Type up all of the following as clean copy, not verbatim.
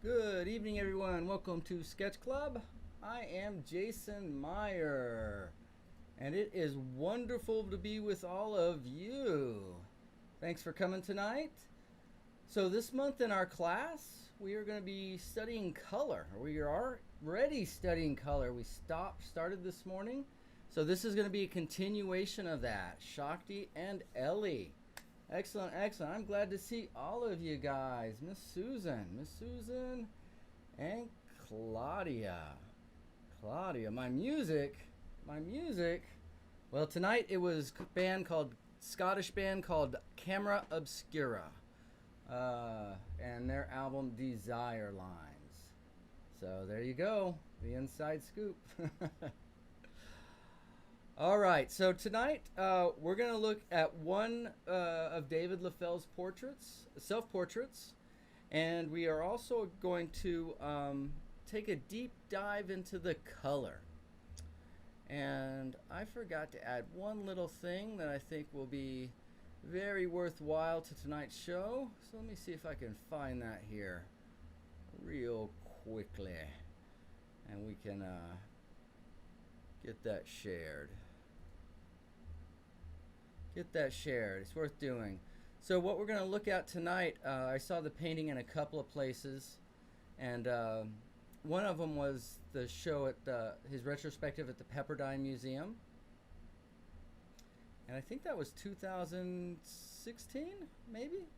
Good evening, everyone. Welcome to Sketch Club. I am Jason Meyer, and it is wonderful to be with all of you. Thanks for coming tonight. So this month in our class, we are going to be studying color. We are already studying color. We started this morning. So this is going to be a continuation of that. Shakti and Ellie. Excellent, excellent. I'm glad to see all of you guys. Miss Susan, and Claudia. My music. Well, tonight it was Scottish band called Camera Obscura, and their album Desire Lines. So there you go, the inside scoop. All right, so tonight we're going to look at one of David Leffel's portraits, self-portraits, and we are also going to take a deep dive into the color. And I forgot to add one little thing that I think will be very worthwhile to tonight's show. So let me see if I can find that here real quickly, and we can get that shared. It's worth doing. So what we're going to look at tonight, I saw the painting in a couple of places, and one of them was the show at his retrospective at the Pepperdine Museum, and I think that was 2016, maybe.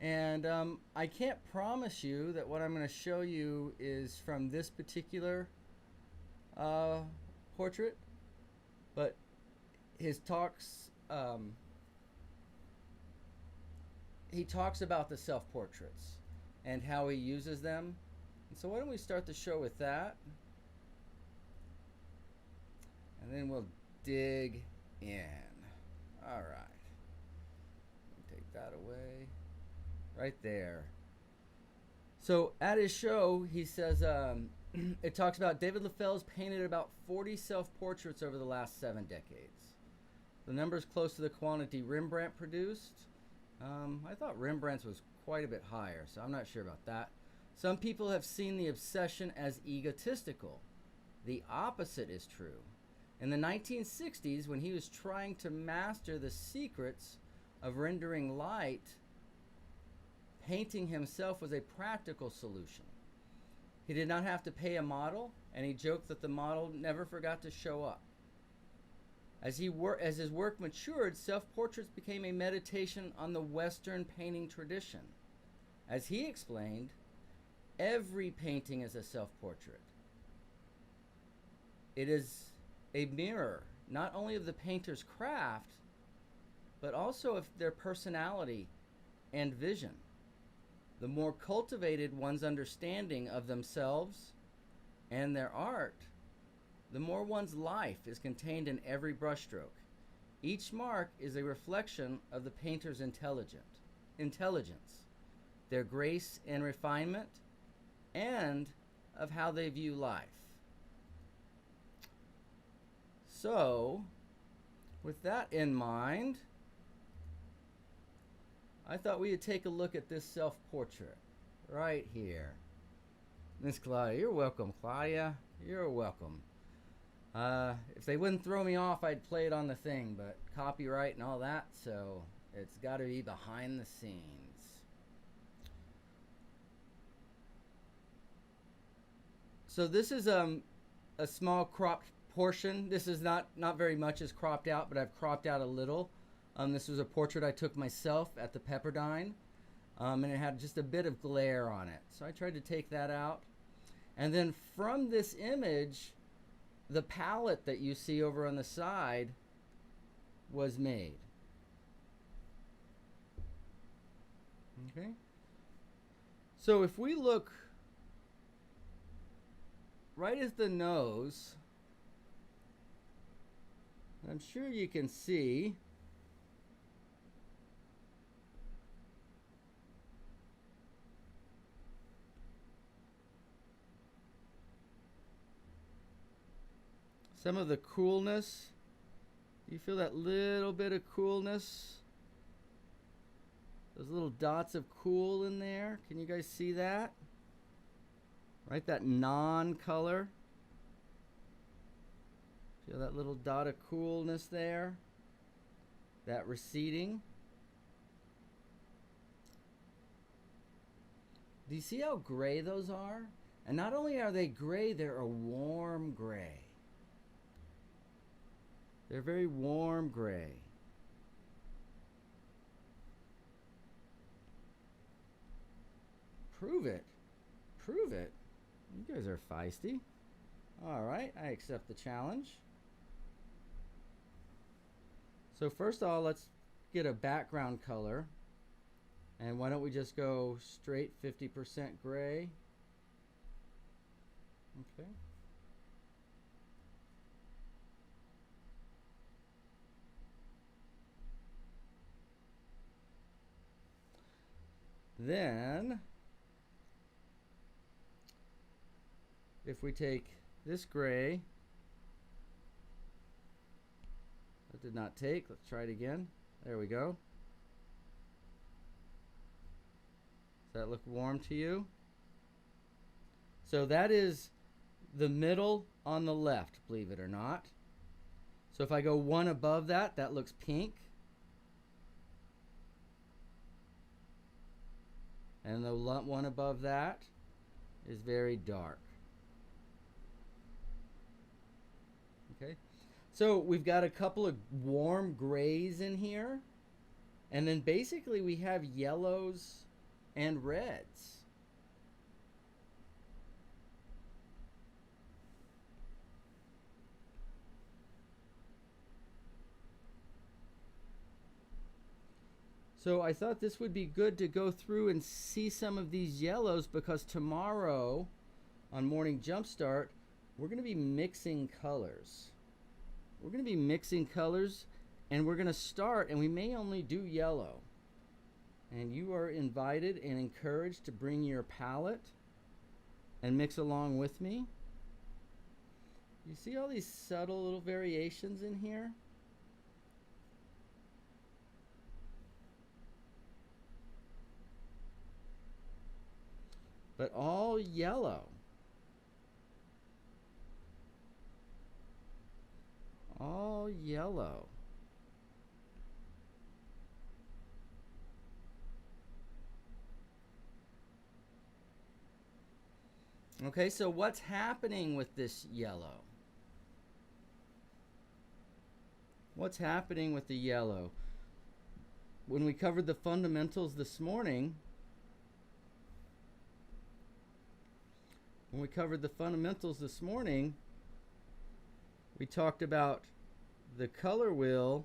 And I can't promise you that what I'm going to show you is from this particular portrait, but his talks, he talks about the self-portraits and how he uses them. And so why don't we start the show with that, and then we'll dig in. All right, take that away right there. So at his show, he says it talks about David Leffel's painted about 40 self-portraits over the last 7 decades. The number is close to the quantity Rembrandt produced. I thought Rembrandt's was quite a bit higher, so I'm not sure about that. Some people have seen the obsession as egotistical. The opposite is true. In the 1960s, when he was trying to master the secrets of rendering light, painting himself was a practical solution. He did not have to pay a model, and he joked that the model never forgot to show up. As his work matured, self-portraits became a meditation on the Western painting tradition. As he explained, every painting is a self-portrait. It is a mirror, not only of the painter's craft, but also of their personality and vision. The more cultivated one's understanding of themselves and their art, the more one's life is contained in every brushstroke. Each mark is a reflection of the painter's intelligence, their grace and refinement, and of how they view life. So, with that in mind, I thought we would take a look at this self-portrait right here. Miss Claudia, you're welcome, Claudia. You're welcome. If they wouldn't throw me off, I'd play it on the thing, but copyright and all that, so it's got to be behind the scenes. So this is a small cropped portion. This is not very much is cropped out, but I've cropped out a little. This was a portrait I took myself at the Pepperdine, and it had just a bit of glare on it. So I tried to take that out. And then from this image, the palette that you see over on the side was made. Okay. So if we look right at the nose, I'm sure you can see some of the coolness. Do you feel that little bit of coolness Those little dots of cool in there. Can you guys see that? Right, that non-color. Feel that little dot of coolness there? That receding. Do you see how gray those are? And not only are they gray, they're a warm gray. They're very warm gray. Prove it. Prove it. You guys are feisty. All right, I accept the challenge. So first of all, let's get a background color. And why don't we just go straight 50% gray? Okay. Then, if we take this gray, that did not take, let's try it again. There we go. Does that look warm to you? So that is the middle on the left, believe it or not. So if I go one above that, that looks pink. And the one above that is very dark. Okay, so we've got a couple of warm grays in here, and then basically we have yellows and reds. So I thought this would be good to go through and see some of these yellows, because tomorrow on Morning Jumpstart, we're going to be mixing colors. We're going to be mixing colors, and we're going to start, and we may only do yellow. And you are invited and encouraged to bring your palette and mix along with me. You see all these subtle little variations in here? But all yellow. All yellow. Okay, so what's happening with this yellow? What's happening with the yellow? When we covered the fundamentals this morning, we talked about the color wheel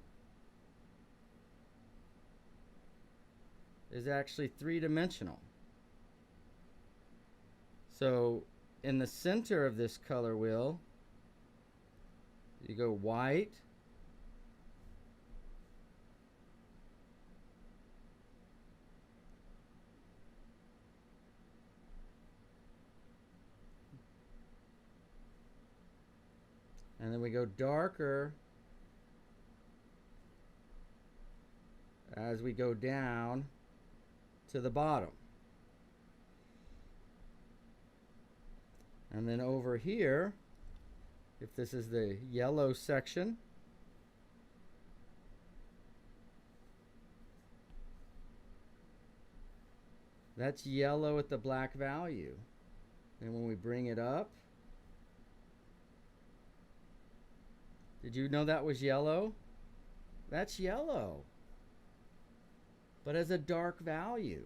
is actually three-dimensional. So in the center of this color wheel, you go white, and then we go darker as we go down to the bottom. And then over here, if this is the yellow section, that's yellow at the black value. And when we bring it up, did you know that was yellow? That's yellow, but as a dark value.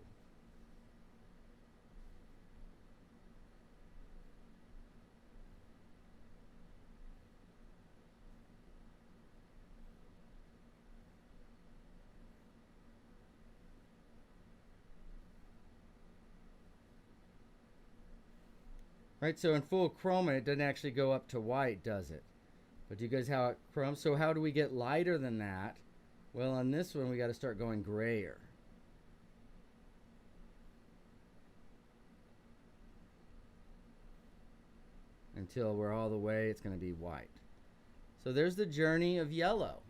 Right, so in full chroma, it doesn't actually go up to white, does it? But do you guys how it chromes? So how do we get lighter than that? Well, on this one, we got to start going grayer. Until we're all the way, it's going to be white. So there's the journey of yellow,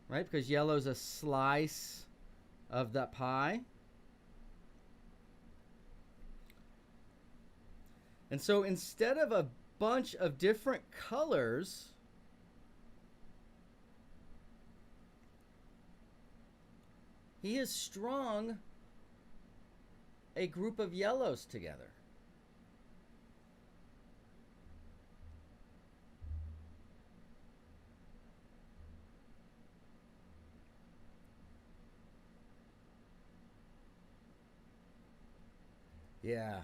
right? Because yellow is a slice of that pie. And so instead of a bunch of different colors, he has strung a group of yellows together. Yeah.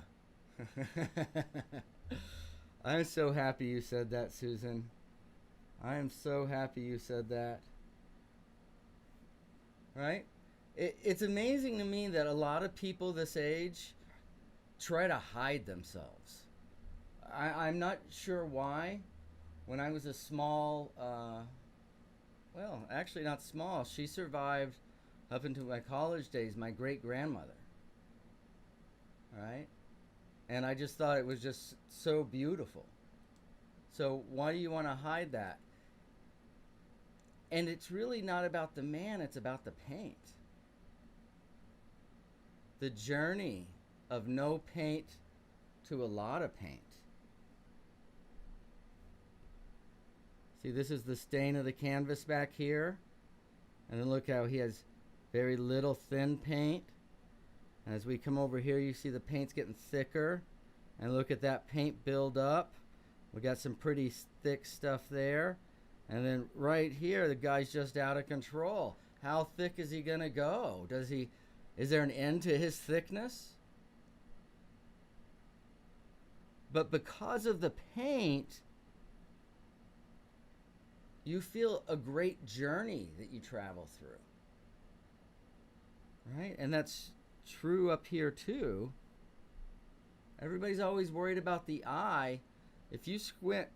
I'm so happy you said that, Susan. I am so happy you said that. Right? It's amazing to me that a lot of people this age try to hide themselves. I'm not sure why. When I was a small, well, actually not small, she survived up into my college days, my great grandmother. Right? And I just thought it was just so beautiful. So why do you want to hide that? And it's really not about the man, it's about the paint. The journey of no paint to a lot of paint. See, this is the stain of the canvas back here. And then look how he has very little thin paint. And as we come over here, you see the paint's getting thicker. And look at that paint build up. We got some pretty thick stuff there. And then right here, the guy's just out of control. How thick is he gonna go? Is there an end to his thickness? But because of the paint, you feel a great journey that you travel through. Right? And that's true up here too. Everybody's always worried about the eye. If you squint,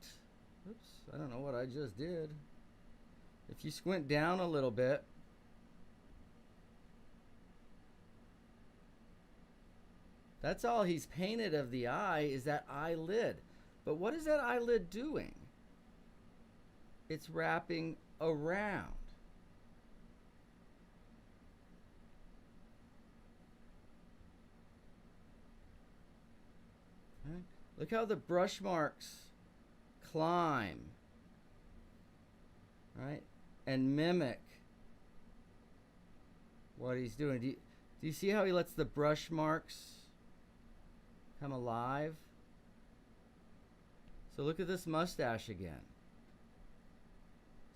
oops, I don't know what I just did. If you squint down a little bit, that's all he's painted of the eye is that eyelid. But what is that eyelid doing? It's wrapping around. Right? Look how the brush marks climb, right? And mimic what he's doing. Do you see how he lets the brush marks come alive? So look at this mustache again.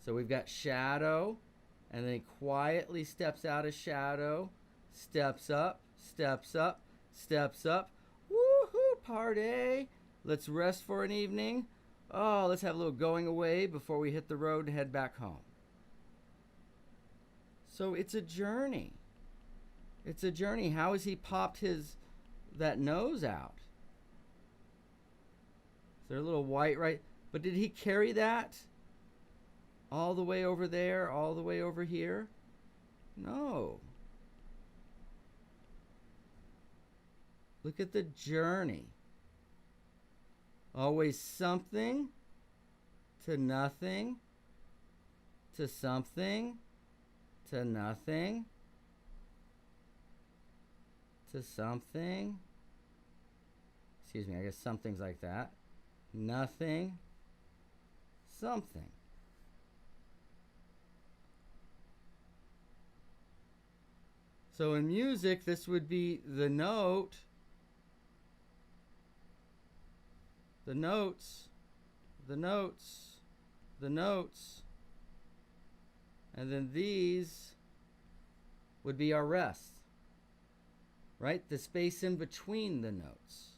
So we've got shadow, and then he quietly steps out of shadow, steps up, steps up, steps up. Woohoo, party! Let's rest for an evening. Oh, let's have a little going away before we hit the road and head back home. So it's a journey. It's a journey. How has he popped that nose out? Is there a little white right? But did he carry that all the way over there, all the way over here? No. Look at the journey. Always something to nothing to something to nothing to something. Excuse me, I guess something's like that. Nothing, something. So in music, this would be the note, the notes, the notes, the notes, and then these would be our rest, right? The space in between the notes.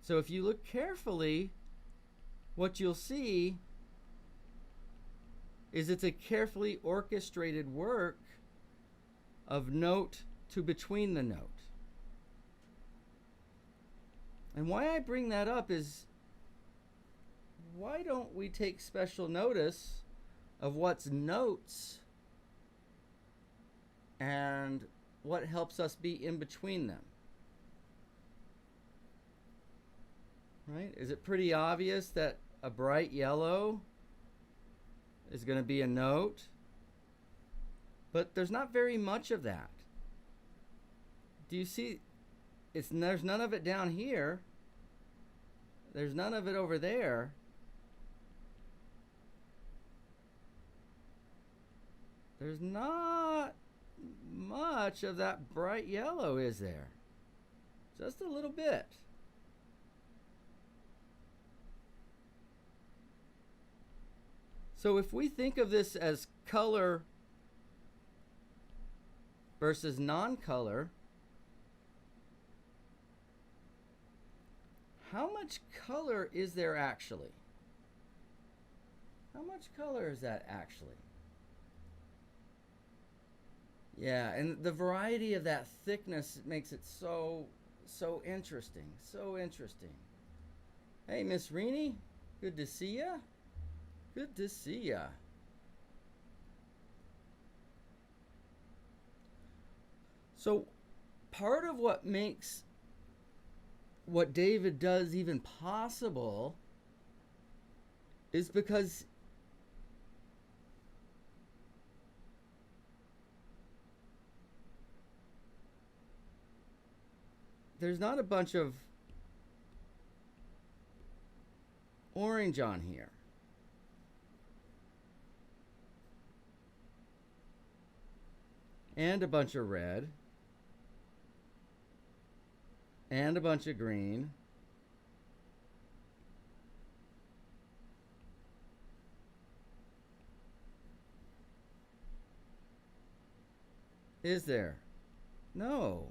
So if you look carefully, what you'll see is it's a carefully orchestrated work of note to between the note. And why I bring that up is, why don't we take special notice of what's notes and what helps us be in between them? Right? Is it pretty obvious that a bright yellow is going to be a note? But there's not very much of that. Do you see? There's none of it down here. There's none of it over there. There's not much of that bright yellow, is there? Just a little bit. So if we think of this as color versus non-color, how much color is there actually? How much color is that actually? Yeah, and the variety of that thickness makes it so interesting. So interesting. Hey, Miss Reenie, good to see ya. Good to see ya. So part of what makes what David does even possible is because there's not a bunch of orange on here. And a bunch of red. And a bunch of green. Is there? No.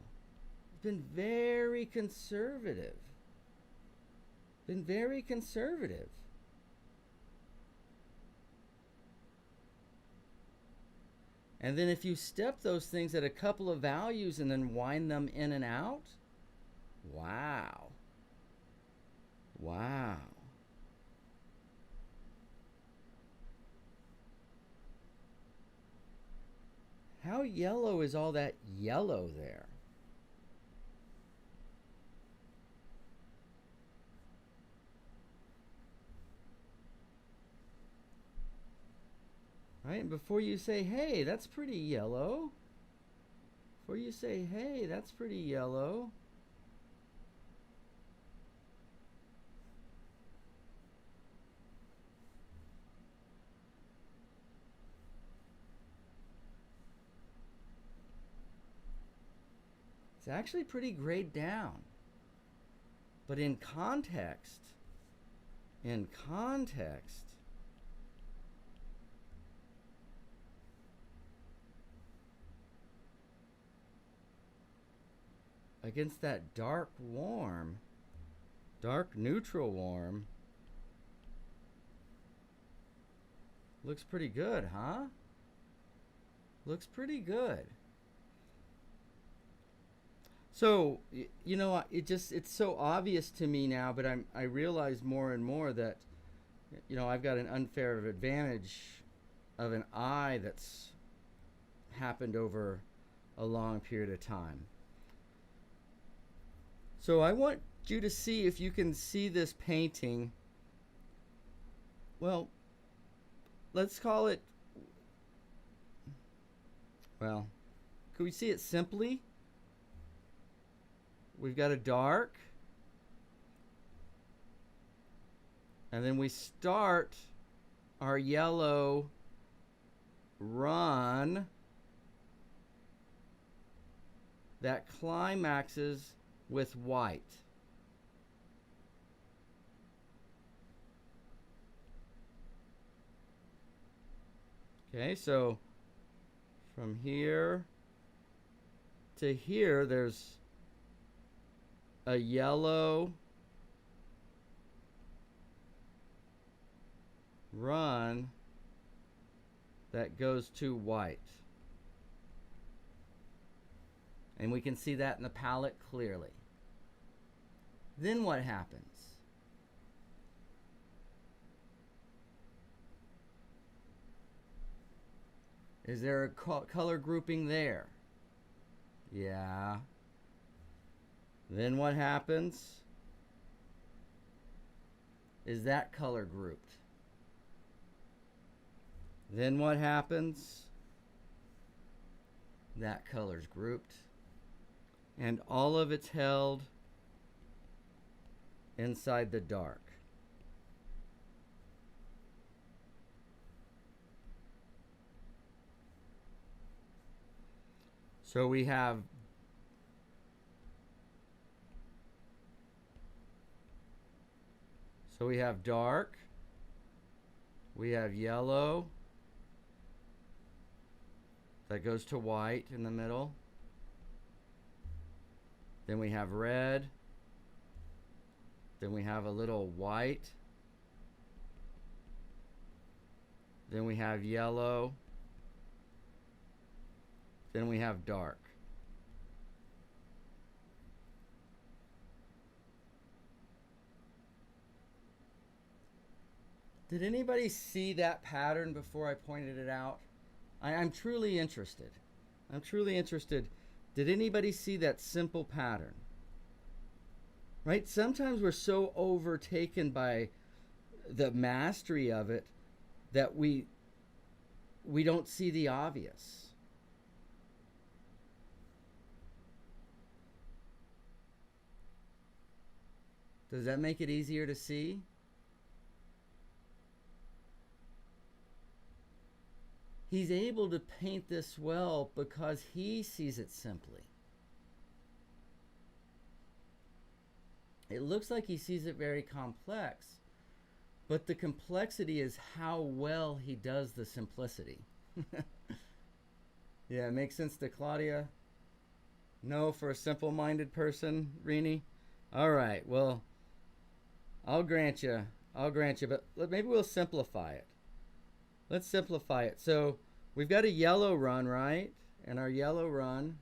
It's been very conservative. Been very conservative. And then if you step those things at a couple of values and then wind them in and out, wow. Wow. How yellow is all that yellow there? Right? And before you say, hey, that's pretty yellow. Before you say, hey, that's pretty yellow. It's actually pretty grayed down. But in context, against that dark warm, dark neutral warm, looks pretty good, huh? Looks pretty good. So, you know, it's so obvious to me now, but I realize more and more that, you know, I've got an unfair advantage of an eye that's happened over a long period of time. So I want you to see if you can see this painting. Well, let's call it, well, can we see it simply? We've got a dark, and then we start our yellow run that climaxes with white. Okay, so from here to here, there's a yellow run that goes to white. And we can see that in the palette clearly. Then what happens? Is there a color grouping there? Yeah. Then what happens? Is that color grouped? Then what happens? That color's grouped. And all of it's held inside the dark. So we have dark, we have yellow, that goes to white in the middle. Then we have red. Then we have a little white. Then we have yellow. Then we have dark. Did anybody see that pattern before I pointed it out? I'm truly interested. I'm truly interested. Did anybody see that simple pattern? Right? Sometimes we're so overtaken by the mastery of it that we don't see the obvious. Does that make it easier to see? He's able to paint this well because he sees it simply. It looks like he sees it very complex, but the complexity is how well he does the simplicity. Yeah, it makes sense to Claudia? No, for a simple-minded person, Rini? All right, well, I'll grant you, but maybe we'll simplify it. Let's simplify it. So we've got a yellow run, right? And our yellow run.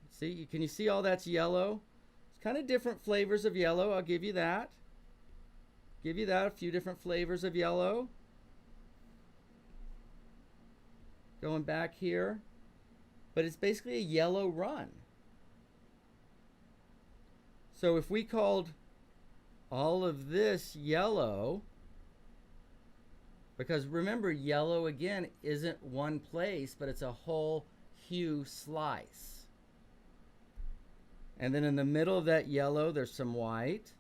See, can you see all that's yellow? It's kind of different flavors of yellow. I'll give you that. Give you that, a few different flavors of yellow. Going back here. But it's basically a yellow run. So if we called all of this yellow, because remember, yellow, again, isn't one place, but it's a whole hue slice. And then in the middle of that yellow, there's some white.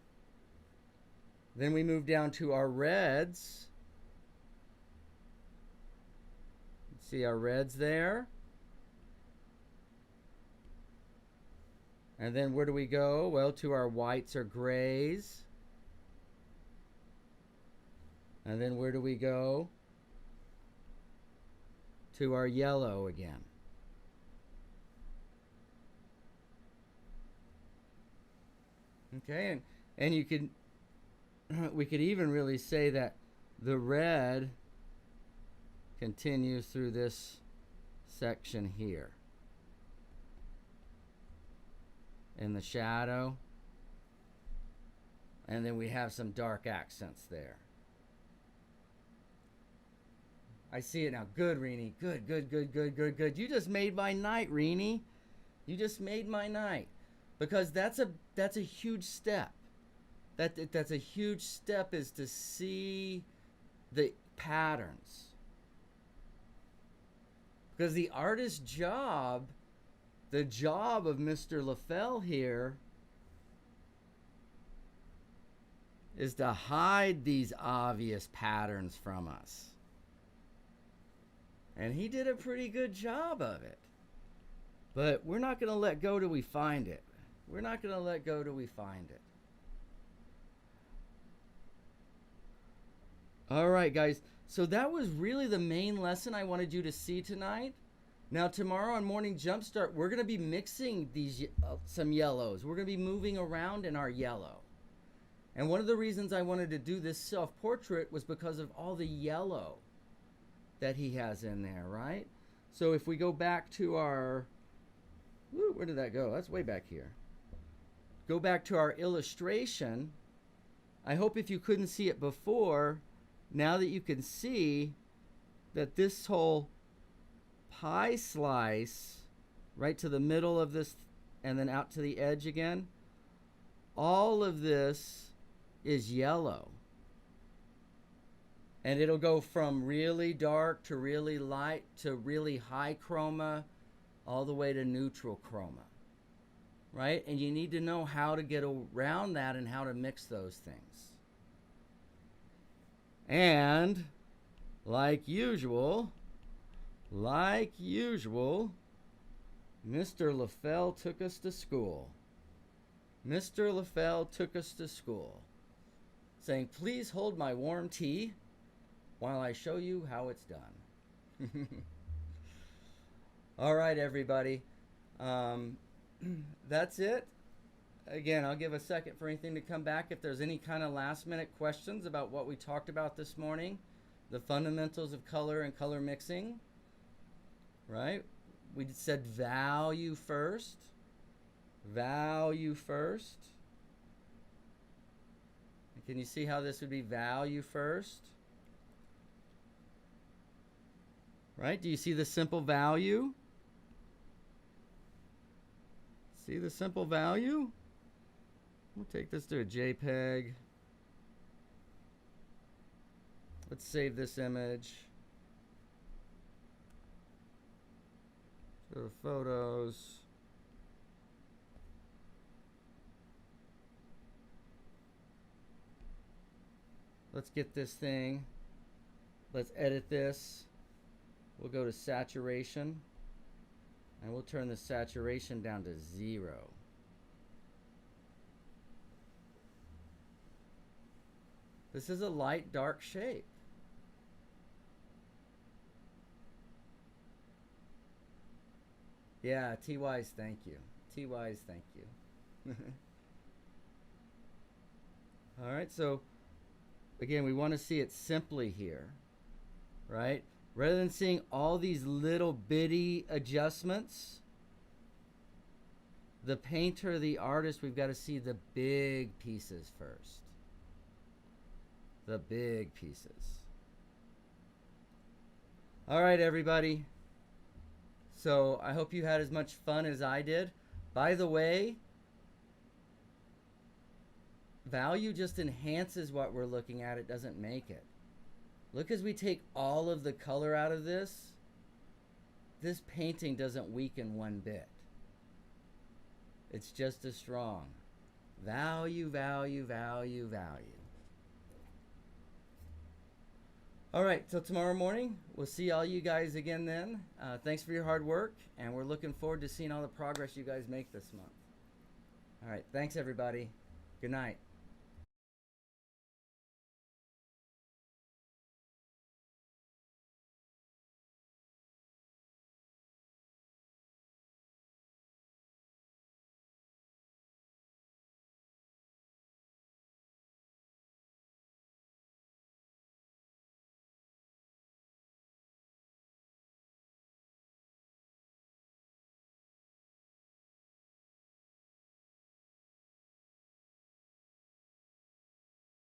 Then we move down to our reds. See our reds there. And then where do we go? Well, to our whites or grays. And then where do we go? To our yellow again. Okay, and you could, we could even really say that the red continues through this section here. In the shadow. And then we have some dark accents there. I see it now. Good, Rini. Good, good, good, good, good, good. You just made my night, Rini. You just made my night. Because that's a huge step. That's a huge step, is to see the patterns. Because the artist's job, the job of Mr. Leffel here, is to hide these obvious patterns from us. And he did a pretty good job of it. But we're not going to let go till we find it. We're not going to let go till we find it. All right, guys. So that was really the main lesson I wanted you to see tonight. Now, tomorrow on Morning Jumpstart, we're going to be mixing these some yellows. We're going to be moving around in our yellow. And one of the reasons I wanted to do this self-portrait was because of all the yellow that he has in there, right? So if we go back to our, where did that go? That's way back here. Go back to our illustration. I hope if you couldn't see it before, now that you can see that this whole pie slice right to the middle of this and then out to the edge again, all of this is yellow. And it'll go from really dark to really light to really high chroma all the way to neutral chroma, right? And you need to know how to get around that and how to mix those things. And like usual, Mr. Leffel took us to school. Mr. Leffel took us to school, saying, please hold my warm tea while I show you how it's done. All right, everybody. That's it. Again, I'll give a second for anything to come back. If there's any kind of last-minute questions about what we talked about this morning, the fundamentals of color and color mixing, right? We said value first. Value first. Can you see how this would be value first? Right? Do you see the simple value? See the simple value? We'll take this to a JPEG. Let's save this image. Go to photos. Let's get this thing. Let's edit this. We'll go to saturation. And we'll turn the saturation down to 0. This is a light dark shape. Yeah, T-Wise, thank you. T-Wise, thank you. All right, so again, we want to see it simply here, right? Rather than seeing all these little bitty adjustments, the painter, the artist, we've got to see the big pieces first. The big pieces. All right, everybody. So I hope you had as much fun as I did. By the way, value just enhances what we're looking at. It doesn't make it. Look, as we take all of the color out of this, this painting doesn't weaken one bit. It's just as strong. Value, value, value, value. All right, till tomorrow morning. We'll see all you guys again then. Thanks for your hard work, and we're looking forward to seeing all the progress you guys make this month. All right, thanks everybody. Good night.